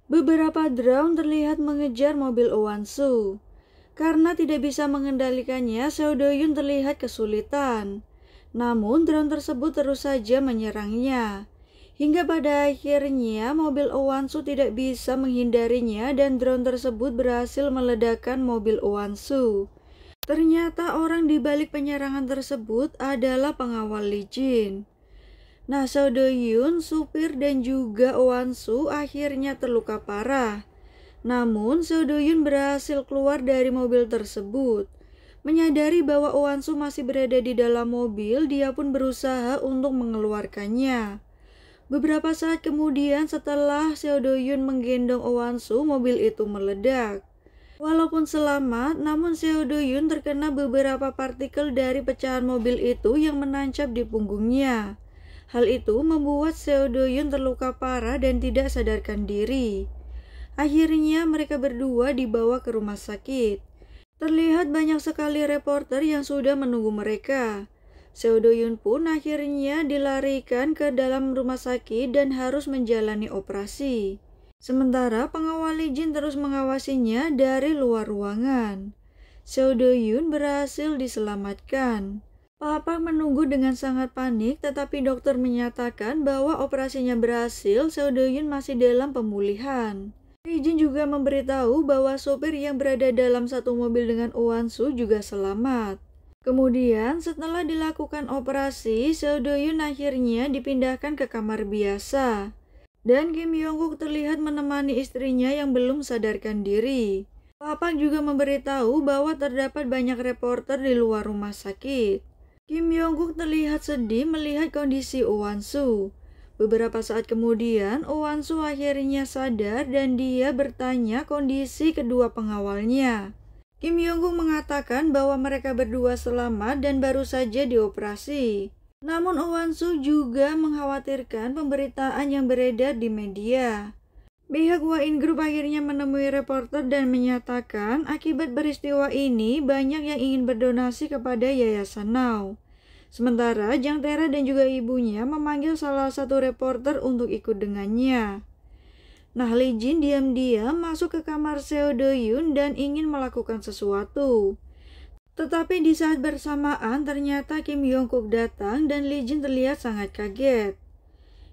Beberapa drone terlihat mengejar mobil Owansu. Karena tidak bisa mengendalikannya, Seo Do-yun terlihat kesulitan. Namun drone tersebut terus saja menyerangnya. Hingga pada akhirnya mobil Owansu tidak bisa menghindarinya dan drone tersebut berhasil meledakkan mobil Owansu. Ternyata orang di balik penyerangan tersebut adalah pengawal Lee Jin. Nah, Seo Do-yun, supir dan juga Owansu akhirnya terluka parah. Namun, Seo Do-yun berhasil keluar dari mobil tersebut. Menyadari bahwa Owansu masih berada di dalam mobil, dia pun berusaha untuk mengeluarkannya. Beberapa saat kemudian setelah Seo Do-yun menggendong Owansu, mobil itu meledak. Walaupun selamat, namun Seo Do-yun terkena beberapa partikel dari pecahan mobil itu yang menancap di punggungnya. Hal itu membuat Seo Do-yun terluka parah dan tidak sadarkan diri. Akhirnya mereka berdua dibawa ke rumah sakit. Terlihat banyak sekali reporter yang sudah menunggu mereka. Seo Do-yun pun akhirnya dilarikan ke dalam rumah sakit dan harus menjalani operasi. Sementara pengawal Lee Jin terus mengawasinya dari luar ruangan. Seo Do-yun berhasil diselamatkan. Papa menunggu dengan sangat panik, tetapi dokter menyatakan bahwa operasinya berhasil. Seo Do-yun masih dalam pemulihan. Lee Jin juga memberitahu bahwa sopir yang berada dalam satu mobil dengan Owansu juga selamat. Kemudian setelah dilakukan operasi, Seo Do-yun akhirnya dipindahkan ke kamar biasa. Dan Kim Yong-guk terlihat menemani istrinya yang belum sadarkan diri. Papa juga memberitahu bahwa terdapat banyak reporter di luar rumah sakit. Kim Yong-guk terlihat sedih melihat kondisi Owansu. Beberapa saat kemudian, Owansu akhirnya sadar dan dia bertanya kondisi kedua pengawalnya. Kim Yong-guk mengatakan bahwa mereka berdua selamat dan baru saja dioperasi. Namun Owansu juga mengkhawatirkan pemberitaan yang beredar di media. Pihak Hwa-in Group akhirnya menemui reporter dan menyatakan akibat peristiwa ini banyak yang ingin berdonasi kepada Yayasan Now. Sementara Jang Tae-ra dan juga ibunya memanggil salah satu reporter untuk ikut dengannya. Nah, Lee Jin diam-diam masuk ke kamar Seo Do-yun dan ingin melakukan sesuatu. Tetapi di saat bersamaan ternyata Kim Yong-guk datang dan Lee Jin terlihat sangat kaget.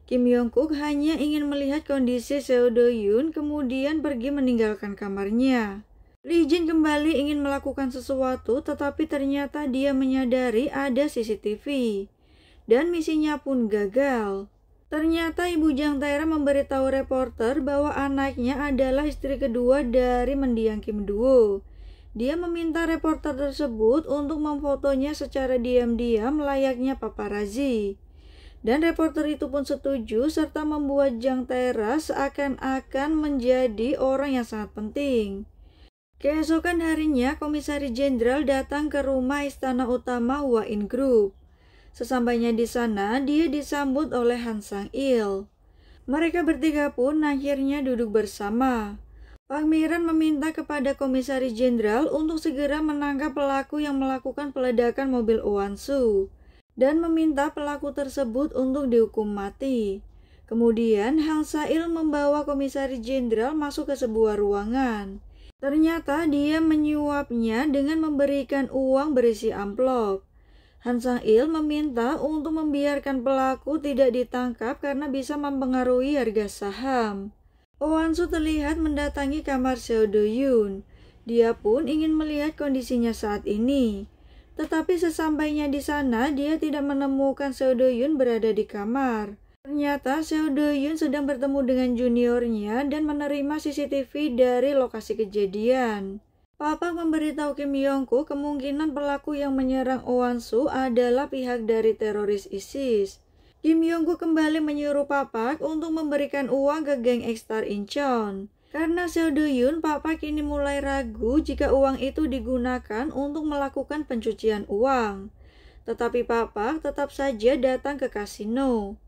Kim Yong-guk hanya ingin melihat kondisi Seo Do-yun kemudian pergi meninggalkan kamarnya. Lee Jin kembali ingin melakukan sesuatu tetapi ternyata dia menyadari ada CCTV. Dan misinya pun gagal. Ternyata Ibu Jang Tae-ra memberitahu reporter bahwa anaknya adalah istri kedua dari mendiang Kim Duo. Dia meminta reporter tersebut untuk memfotonya secara diam-diam layaknya paparazzi. Dan reporter itu pun setuju serta membuat Jang Tae-ra seakan-akan menjadi orang yang sangat penting. Keesokan harinya, Komisaris Jenderal datang ke rumah istana utama Hwa-in Group. Sesampainya di sana, dia disambut oleh Han Sang-il. Mereka bertiga pun akhirnya duduk bersama. Pak Miran meminta kepada Komisaris Jenderal untuk segera menangkap pelaku yang melakukan peledakan mobil Owansu dan meminta pelaku tersebut untuk dihukum mati. Kemudian Han Sang-il membawa Komisaris Jenderal masuk ke sebuah ruangan. Ternyata dia menyuapnya dengan memberikan uang berisi amplop. Han Sang-il meminta untuk membiarkan pelaku tidak ditangkap karena bisa mempengaruhi harga saham. Owansu terlihat mendatangi kamar Seo Do-yun. Dia pun ingin melihat kondisinya saat ini. Tetapi sesampainya di sana, dia tidak menemukan Seo Do-yun berada di kamar. Ternyata Seo Do-yun sedang bertemu dengan juniornya dan menerima CCTV dari lokasi kejadian. Papa memberitahu Kim Yong-guk kemungkinan pelaku yang menyerang Owansu adalah pihak dari teroris ISIS. Kim Yong-guk kembali menyuruh Papa untuk memberikan uang ke geng X-Star Incheon. Karena Seo Do-yun, Papa kini mulai ragu jika uang itu digunakan untuk melakukan pencucian uang. Tetapi Papa tetap saja datang ke kasino.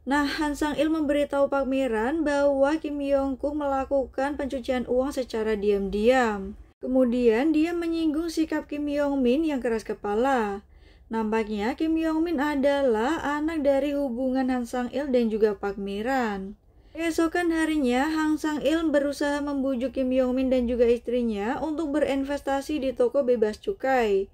Nah, Han Sang-il memberitahu Pak Miran bahwa Kim Yong-guk melakukan pencucian uang secara diam-diam. Kemudian dia menyinggung sikap Kim Yong-min yang keras kepala. Nampaknya Kim Yong-min adalah anak dari hubungan Han Sang-il dan juga Pak Miran. Keesokan harinya, Hang Sang-il berusaha membujuk Kim Yong-min dan juga istrinya untuk berinvestasi di toko bebas cukai.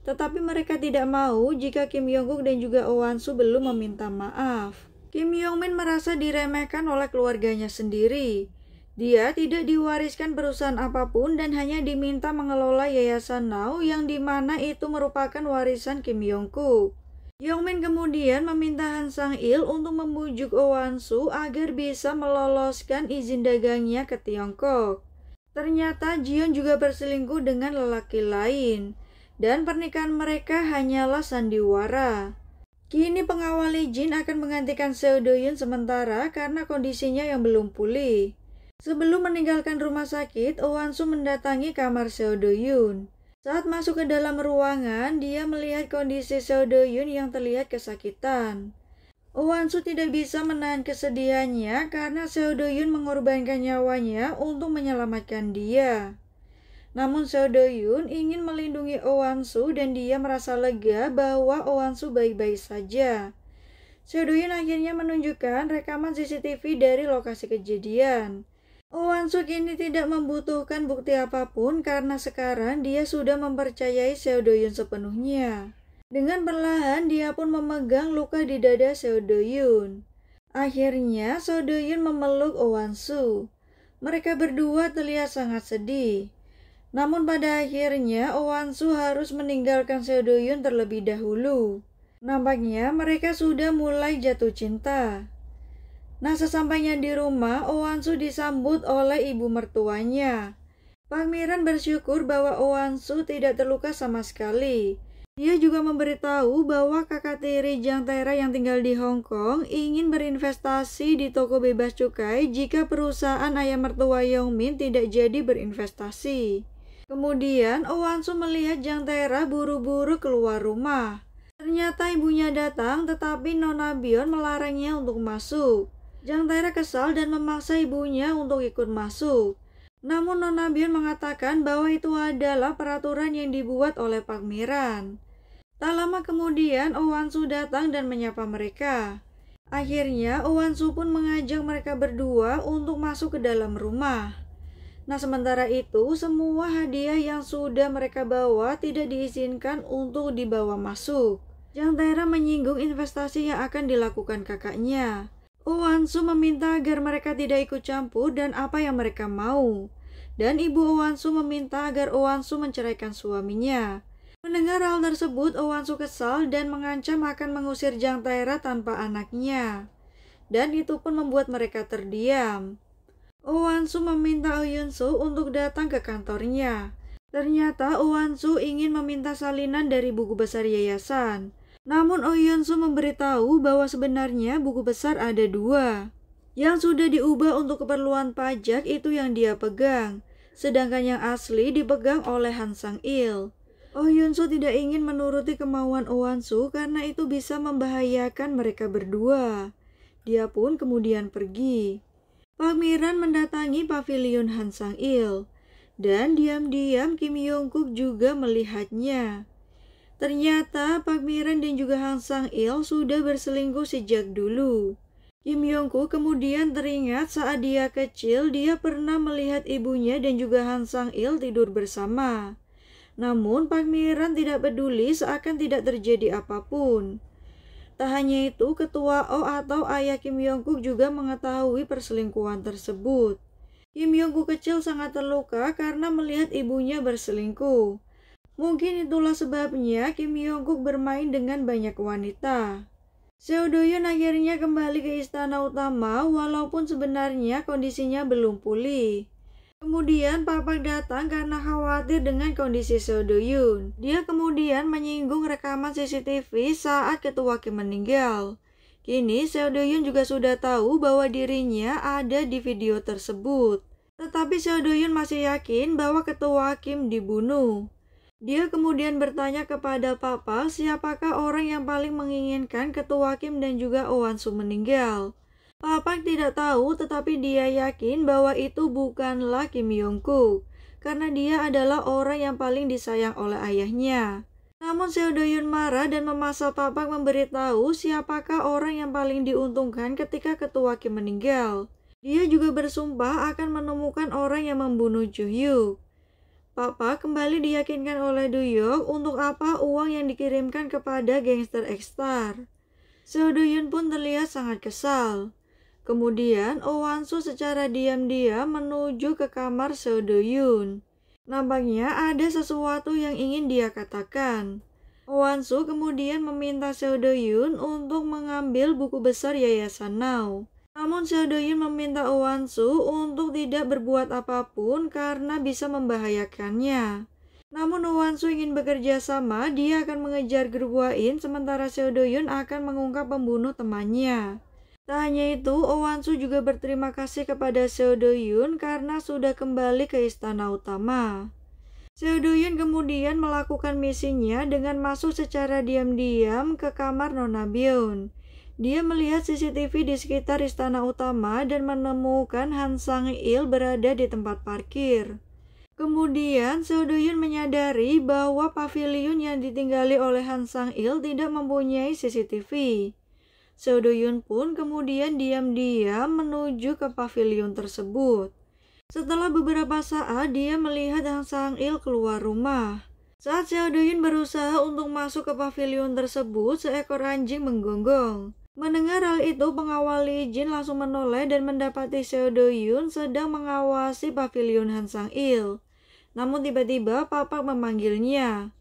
Tetapi mereka tidak mau jika Kim Yong-guk dan juga Oh Wan-soo belum meminta maaf. Kim Yong-min merasa diremehkan oleh keluarganya sendiri. Dia tidak diwariskan perusahaan apapun dan hanya diminta mengelola yayasan Now yang dimana itu merupakan warisan Kim Yong-guk. Yong-min kemudian meminta Han Sang-il untuk membujuk Oh Wan-soo agar bisa meloloskan izin dagangnya ke Tiongkok. Ternyata Jion juga berselingkuh dengan lelaki lain, dan pernikahan mereka hanyalah sandiwara. Kini pengawal Lee Jin akan menggantikan Seo Do-yoon sementara karena kondisinya yang belum pulih. Sebelum meninggalkan rumah sakit, Oh Wan-soo mendatangi kamar Seo Do-yoon. Saat masuk ke dalam ruangan, dia melihat kondisi Seo Do-yoon yang terlihat kesakitan. Oh Wan-soo tidak bisa menahan kesedihannya karena Seo Do-yoon mengorbankan nyawanya untuk menyelamatkan dia. Namun Seo Do-yoon ingin melindungi Oh Wan-soo dan dia merasa lega bahwa Oh Wan-soo baik-baik saja. Seo Do-yoon akhirnya menunjukkan rekaman CCTV dari lokasi kejadian. Oh Wan-soo kini tidak membutuhkan bukti apapun karena sekarang dia sudah mempercayai Seo Do-yoon sepenuhnya. Dengan perlahan dia pun memegang luka di dada Seo Do-yoon. Akhirnya Seo Do-yoon memeluk Oh Wan-soo. Mereka berdua terlihat sangat sedih. Namun pada akhirnya Oh Wan-soo harus meninggalkan Seo Do-yoon terlebih dahulu. Nampaknya mereka sudah mulai jatuh cinta. Nah, sesampainya di rumah, Oh Wan-soo disambut oleh ibu mertuanya. Pak Miran bersyukur bahwa Oh Wan-soo tidak terluka sama sekali. Dia juga memberitahu bahwa kakak tiri Jang Tae-ra yang tinggal di Hong Kong ingin berinvestasi di toko bebas cukai jika perusahaan ayah mertua Yong-min tidak jadi berinvestasi. Kemudian Oh Wan-soo melihat Jang Tae-ra buru-buru keluar rumah. Ternyata ibunya datang tetapi Nona Byeon melarangnya untuk masuk. Jang Tae-ra kesal dan memaksa ibunya untuk ikut masuk. Namun Nona Byeon mengatakan bahwa itu adalah peraturan yang dibuat oleh Pak Miran. Tak lama kemudian Oh Wan-soo datang dan menyapa mereka. Akhirnya Oh Wan-soo pun mengajak mereka berdua untuk masuk ke dalam rumah. Nah, sementara itu semua hadiah yang sudah mereka bawa tidak diizinkan untuk dibawa masuk. Jang Tae-ra menyinggung investasi yang akan dilakukan kakaknya. Oh Wan-soo meminta agar mereka tidak ikut campur dan apa yang mereka mau. Dan ibu Oh Wan-soo meminta agar Oh Wan-soo menceraikan suaminya. Mendengar hal tersebut, Oh Wan-soo kesal dan mengancam akan mengusir Jang Tae-ra tanpa anaknya. Dan itu pun membuat mereka terdiam. Oh Wan-soo meminta Oh Yun-soo untuk datang ke kantornya. Ternyata Oh Wan-soo ingin meminta salinan dari buku besar yayasan. Namun Oh Yun-soo memberitahu bahwa sebenarnya buku besar ada 2. Yang sudah diubah untuk keperluan pajak itu yang dia pegang, sedangkan yang asli dipegang oleh Han Sang-il. Oh Yun-soo tidak ingin menuruti kemauan Oh Wan-soo karena itu bisa membahayakan mereka berdua. Dia pun kemudian pergi. Pak Miran mendatangi pavilion Han Sang-il, dan diam-diam Kim Yong-guk juga melihatnya. Ternyata Pak Miran dan juga Han Sang-il sudah berselingkuh sejak dulu. Kim Yong-guk kemudian teringat saat dia kecil dia pernah melihat ibunya dan juga Han Sang-il tidur bersama. Namun Pak Miran tidak peduli seakan tidak terjadi apapun. Tak hanya itu, ketua O atau ayah Kim Yong-guk juga mengetahui perselingkuhan tersebut. Kim Yong-guk kecil sangat terluka karena melihat ibunya berselingkuh. Mungkin itulah sebabnya Kim Yong-guk bermain dengan banyak wanita. Seo Do-yoon akhirnya kembali ke istana utama walaupun sebenarnya kondisinya belum pulih. Kemudian Papa datang karena khawatir dengan kondisi Seo Do-yoon. Dia kemudian menyinggung rekaman CCTV saat ketua Kim meninggal. Kini Seo Do-yoon juga sudah tahu bahwa dirinya ada di video tersebut. Tetapi Seo Do-yoon masih yakin bahwa ketua Kim dibunuh. Dia kemudian bertanya kepada Papa siapakah orang yang paling menginginkan ketua Kim dan juga Oh Wan-soo meninggal. Papa tidak tahu tetapi dia yakin bahwa itu bukanlah Kim Yong-guk karena dia adalah orang yang paling disayang oleh ayahnya. Namun Seo Do-yoon marah dan memaksa Papa memberitahu siapakah orang yang paling diuntungkan ketika ketua Kim meninggal. Dia juga bersumpah akan menemukan orang yang membunuh Ju-hyuk. Papa kembali diyakinkan oleh Du-hyuk untuk apa uang yang dikirimkan kepada gangster X-Star. Seo Do-hyun pun terlihat sangat kesal. Kemudian Oh Wan-soo secara diam-diam menuju ke kamar Seo Do-hyun. Nampaknya ada sesuatu yang ingin dia katakan. Oh Wan-soo kemudian meminta Seo Do-hyun untuk mengambil buku besar Yayasan Now. Namun Seo Do-hyun meminta Oh Wan-soo untuk tidak berbuat apapun karena bisa membahayakannya. Namun Oh Wan-soo ingin bekerja sama, dia akan mengejar grup Hwain sementara Seo Do-hyun akan mengungkap pembunuh temannya. Tak hanya itu, Oh Wan-soo juga berterima kasih kepada Seo Do-hyun karena sudah kembali ke istana utama. Seo Do-hyun kemudian melakukan misinya dengan masuk secara diam-diam ke kamar Nona Byeon. Dia melihat CCTV di sekitar istana utama dan menemukan Han Sang-il berada di tempat parkir. Kemudian Seo Do-hyun menyadari bahwa pavilion yang ditinggali oleh Han Sang-il tidak mempunyai CCTV. Seo Do-hyun pun kemudian diam-diam menuju ke pavilion tersebut. Setelah beberapa saat, dia melihat Han Sang-il keluar rumah. Saat Seo Do-hyun berusaha untuk masuk ke pavilion tersebut, seekor anjing menggonggong. Mendengar hal itu, pengawal Lee Jin langsung menoleh dan mendapati Seo Do-hyun sedang mengawasi pavilion Han Sang-il. Namun tiba-tiba Papa memanggilnya.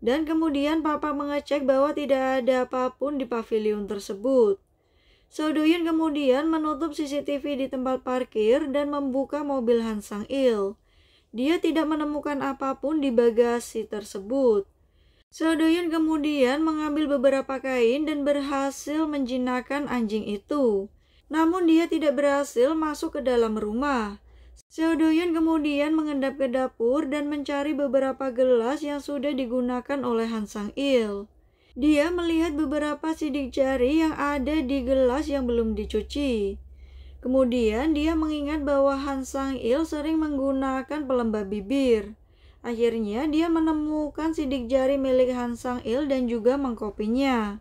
Dan kemudian Papa mengecek bahwa tidak ada apapun di pavilion tersebut. Seo Do-hyun kemudian menutup CCTV di tempat parkir dan membuka mobil Han Sang-il. Dia tidak menemukan apapun di bagasi tersebut. Seo Do-hyun kemudian mengambil beberapa kain dan berhasil menjinakkan anjing itu. Namun dia tidak berhasil masuk ke dalam rumah. Seo Do-hyun kemudian mengendap ke dapur dan mencari beberapa gelas yang sudah digunakan oleh Han Sang-il. Dia melihat beberapa sidik jari yang ada di gelas yang belum dicuci. Kemudian dia mengingat bahwa Han Sang-il sering menggunakan pelembab bibir. Akhirnya dia menemukan sidik jari milik Han Sang-il dan juga mengkopinya.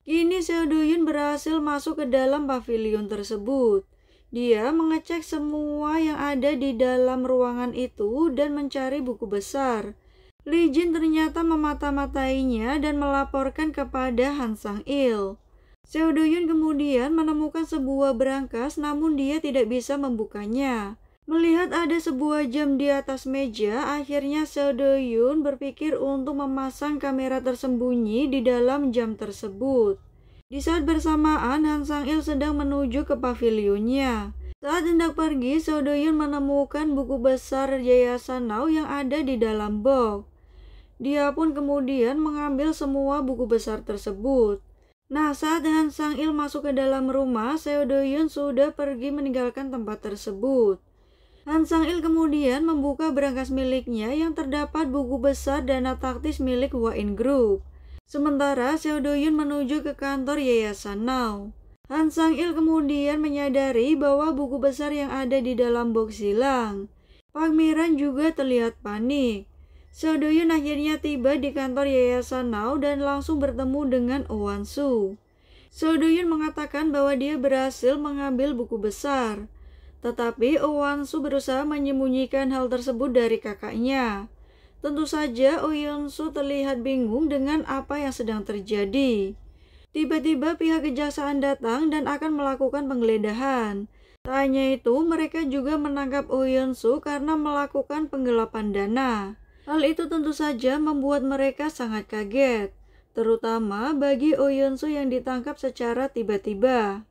Kini Seo Do-hyun berhasil masuk ke dalam pavilion tersebut. Dia mengecek semua yang ada di dalam ruangan itu dan mencari buku besar. Lee Jin ternyata memata-matainya dan melaporkan kepada Han Sang-il. Seo Do-hyun kemudian menemukan sebuah berangkas namun dia tidak bisa membukanya. Melihat ada sebuah jam di atas meja, akhirnya Seo Do-hyun berpikir untuk memasang kamera tersembunyi di dalam jam tersebut. Di saat bersamaan, Han Sang-il sedang menuju ke pavilionnya. Saat hendak pergi, Seo Do-hyun menemukan buku besar Yayasan Now yang ada di dalam box. Dia pun kemudian mengambil semua buku besar tersebut. Nah, saat Han Sang-il masuk ke dalam rumah, Seo Do-hyun sudah pergi meninggalkan tempat tersebut. Han Sang-il kemudian membuka berangkas miliknya yang terdapat buku besar dana taktis milik Hwain Group. Sementara Seo Do-hyun menuju ke kantor Yayasan Now. Han Sang-il kemudian menyadari bahwa buku besar yang ada di dalam box hilang. Park Mi-ran juga terlihat panik. Seo Do-hyun akhirnya tiba di kantor Yayasan Now dan langsung bertemu dengan Oh Wan-soo. Seo Do-hyun mengatakan bahwa dia berhasil mengambil buku besar. Tetapi Oh Wan-soo berusaha menyembunyikan hal tersebut dari kakaknya. Tentu saja Oh Yeon-soo terlihat bingung dengan apa yang sedang terjadi. Tiba-tiba pihak kejaksaan datang dan akan melakukan penggeledahan. Tak hanya itu, mereka juga menangkap Oh Yeon-soo karena melakukan penggelapan dana. Hal itu tentu saja membuat mereka sangat kaget, terutama bagi Oh Yeon-soo yang ditangkap secara tiba-tiba.